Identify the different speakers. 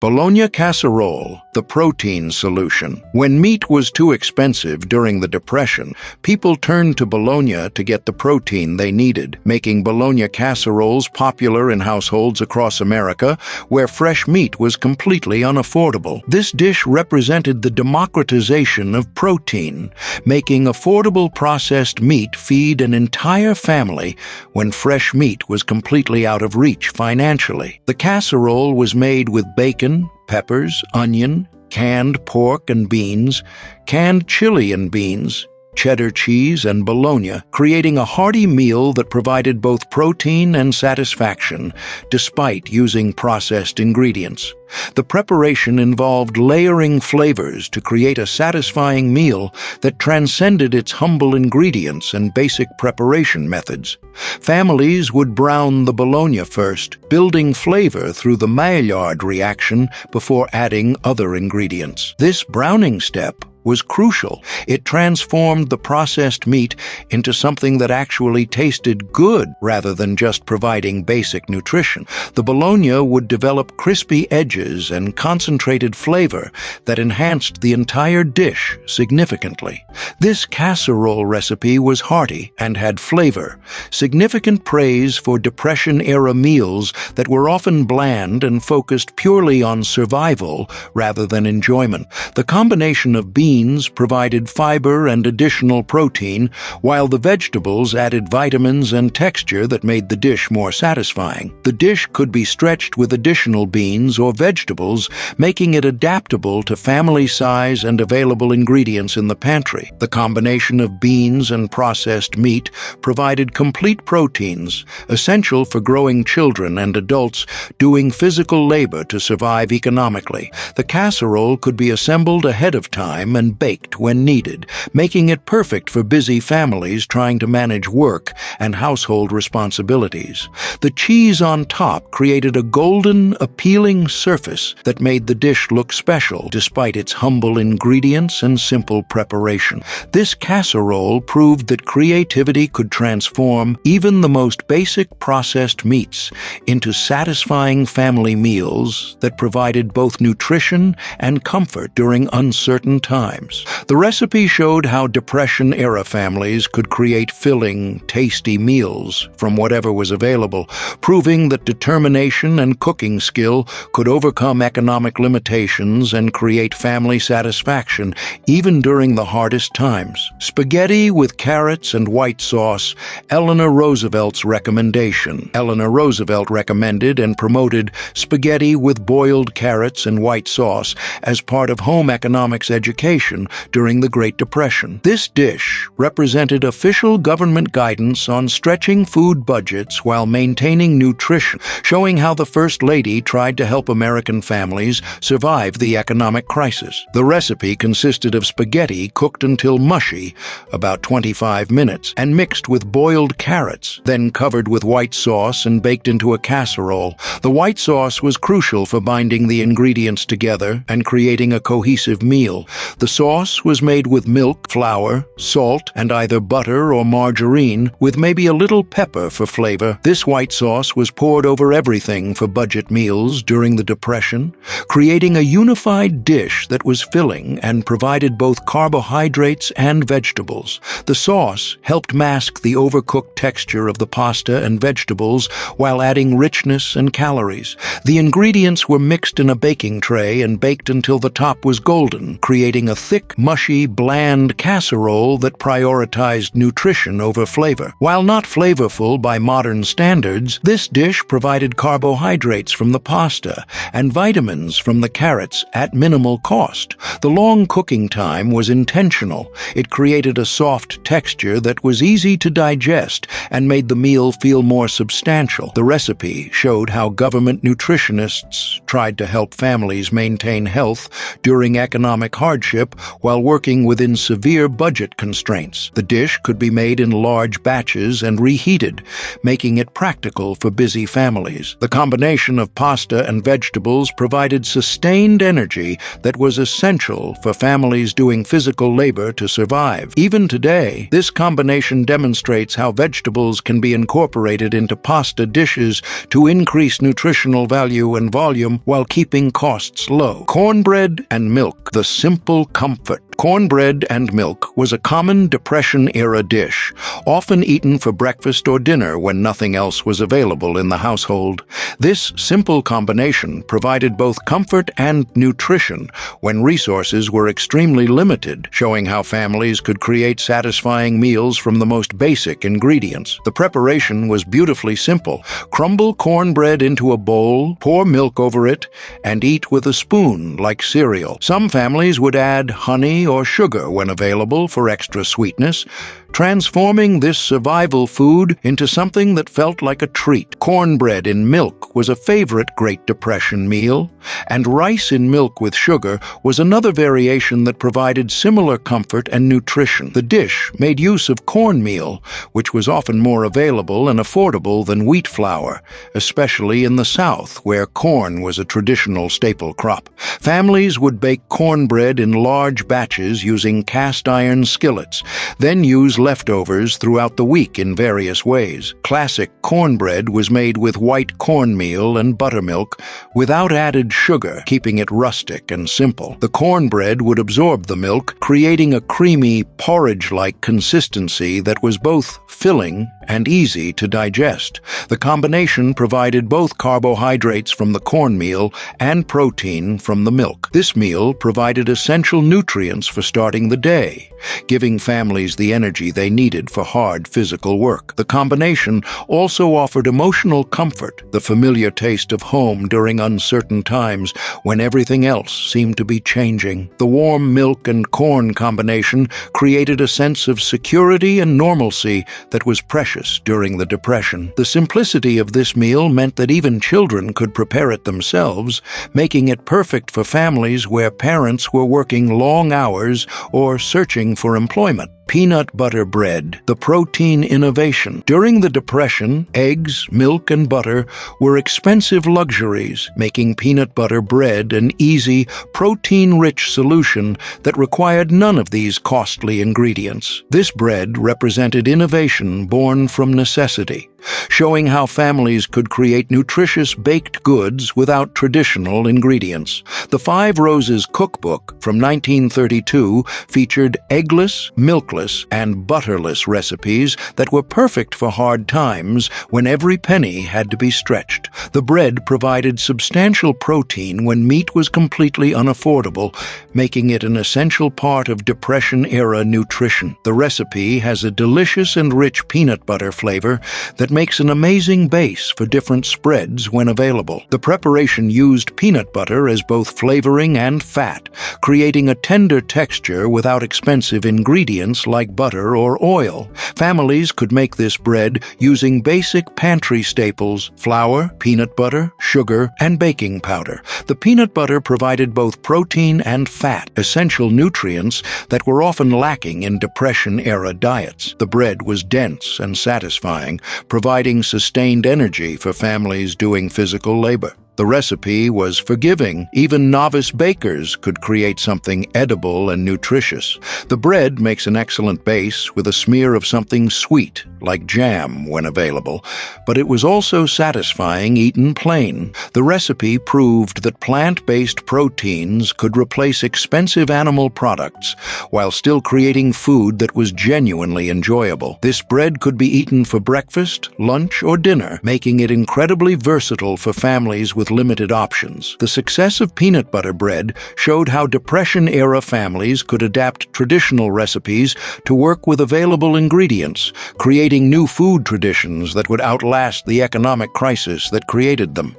Speaker 1: Bologna casserole, the protein solution. When meat was too expensive during the Depression, people turned to bologna to get the protein they needed, making bologna casseroles popular in households across America where fresh meat was completely unaffordable. This dish represented the democratization of protein, making affordable processed meat feed an entire family when fresh meat was completely out of reach financially. The casserole was made with bacon, peppers, onion, canned pork and beans, canned chili and beans, cheddar cheese, and bologna, creating a hearty meal that provided both protein and satisfaction, despite using processed ingredients. The preparation involved layering flavors to create a satisfying meal that transcended its humble ingredients and basic preparation methods. Families would brown the bologna first, building flavor through the Maillard reaction before adding other ingredients. This browning step was crucial. It transformed the processed meat into something that actually tasted good rather than just providing basic nutrition. The bologna would develop crispy edges and concentrated flavor that enhanced the entire dish significantly. This casserole recipe was hearty and had flavor, significant praise for Depression-era meals that were often bland and focused purely on survival rather than enjoyment. The combination of beans provided fiber and additional protein, while the vegetables added vitamins and texture that made the dish more satisfying. The dish could be stretched with additional beans or vegetables, making it adaptable to family size and available ingredients in the pantry. The combination of beans and processed meat provided complete proteins, essential for growing children and adults doing physical labor to survive economically. The casserole could be assembled ahead of time and baked when needed, making it perfect for busy families trying to manage work and household responsibilities. The cheese on top created a golden, appealing surface that made the dish look special despite its humble ingredients and simple preparation. This casserole proved that creativity could transform even the most basic processed meats into satisfying family meals that provided both nutrition and comfort during uncertain times. The recipe showed how Depression-era families could create filling, tasty meals from whatever was available, proving that determination and cooking skill could overcome economic limitations and create family satisfaction even during the hardest times. Spaghetti with carrots and white sauce, Eleanor Roosevelt's recommendation. Eleanor Roosevelt recommended and promoted spaghetti with boiled carrots and white sauce as part of home economics education during the Great Depression. This dish represented official government guidance on stretching food budgets while maintaining nutrition, showing how the First Lady tried to help American families survive the economic crisis. The recipe consisted of spaghetti cooked until mushy, about 25 minutes, and mixed with boiled carrots, then covered with white sauce and baked into a casserole. The white sauce was crucial for binding the ingredients together and creating a cohesive meal. The sauce was made with milk, flour, salt, and either butter or margarine, with maybe a little pepper for flavor. This white sauce was poured over everything for budget meals during the Depression, creating a unified dish that was filling and provided both carbohydrates and vegetables. The sauce helped mask the overcooked texture of the pasta and vegetables while adding richness and calories. The ingredients were mixed in a baking tray and baked until the top was golden, creating a thick, mushy, bland casserole that prioritized nutrition over flavor. While not flavorful by modern standards, this dish provided carbohydrates from the pasta and vitamins from the carrots at minimal cost. The long cooking time was intentional. It created a soft texture that was easy to digest and made the meal feel more substantial. The recipe showed how government nutritionists tried to help families maintain health during economic hardship while working within severe budget constraints. The dish could be made in large batches and reheated, making it practical for busy families. The combination of pasta and vegetables vegetables provided sustained energy that was essential for families doing physical labor to survive. Even today, this combination demonstrates how vegetables can be incorporated into pasta dishes to increase nutritional value and volume while keeping costs low. Cornbread and milk, the simple comfort. Cornbread and milk was a common Depression-era dish, often eaten for breakfast or dinner when nothing else was available in the household. This simple combination provided both comfort and nutrition when resources were extremely limited, showing how families could create satisfying meals from the most basic ingredients. The preparation was beautifully simple. Crumble cornbread into a bowl, pour milk over it, and eat with a spoon like cereal. Some families would add honey or sugar when available for extra sweetness, transforming this survival food into something that felt like a treat. Cornbread in milk was a favorite Great Depression meal, and rice in milk with sugar was another variation that provided similar comfort and nutrition. The dish made use of cornmeal, which was often more available and affordable than wheat flour, especially in the South, where corn was a traditional staple crop. Families would bake cornbread in large batches using cast-iron skillets, then use leftovers throughout the week in various ways. Classic cornbread was made with white cornmeal and buttermilk without added sugar, keeping it rustic and simple. The cornbread would absorb the milk, creating a creamy, porridge-like consistency that was both filling and easy to digest. The combination provided both carbohydrates from the cornmeal and protein from the milk. This meal provided essential nutrients for starting the day, giving families the energy they needed for hard physical work. The combination also offered emotional comfort, the familiar taste of home during uncertain times when everything else seemed to be changing. The warm milk and corn combination created a sense of security and normalcy that was precious during the Depression. The simplicity of this meal meant that even children could prepare it themselves, making it perfect for families where parents were working long hours or searching for employment. Peanut butter bread, the protein innovation. During the Depression, eggs, milk, and butter were expensive luxuries, making peanut butter bread an easy, protein-rich solution that required none of these costly ingredients. This bread represented innovation born from necessity, showing how families could create nutritious baked goods without traditional ingredients. The Five Roses Cookbook from 1932 featured eggless, milkless, and butterless recipes that were perfect for hard times when every penny had to be stretched. The bread provided substantial protein when meat was completely unaffordable, making it an essential part of Depression-era nutrition. The recipe has a delicious and rich peanut butter flavor that makes an amazing base for different spreads when available. The preparation used peanut butter as both flavoring and fat, creating a tender texture without expensive ingredients like butter or oil. Families could make this bread using basic pantry staples: flour, peanut butter, sugar, and baking powder. The peanut butter provided both protein and fat, essential nutrients that were often lacking in Depression-era diets. The bread was dense and satisfying, providing sustained energy for families doing physical labor. The recipe was forgiving. Even novice bakers could create something edible and nutritious. The bread makes an excellent base with a smear of something sweet, like jam, when available, but it was also satisfying eaten plain. The recipe proved that plant-based proteins could replace expensive animal products while still creating food that was genuinely enjoyable. This bread could be eaten for breakfast, lunch, or dinner, making it incredibly versatile for families with limited options. The success of peanut butter bread showed how Depression-era families could adapt traditional recipes to work with available ingredients, creating new food traditions that would outlast the economic crisis that created them.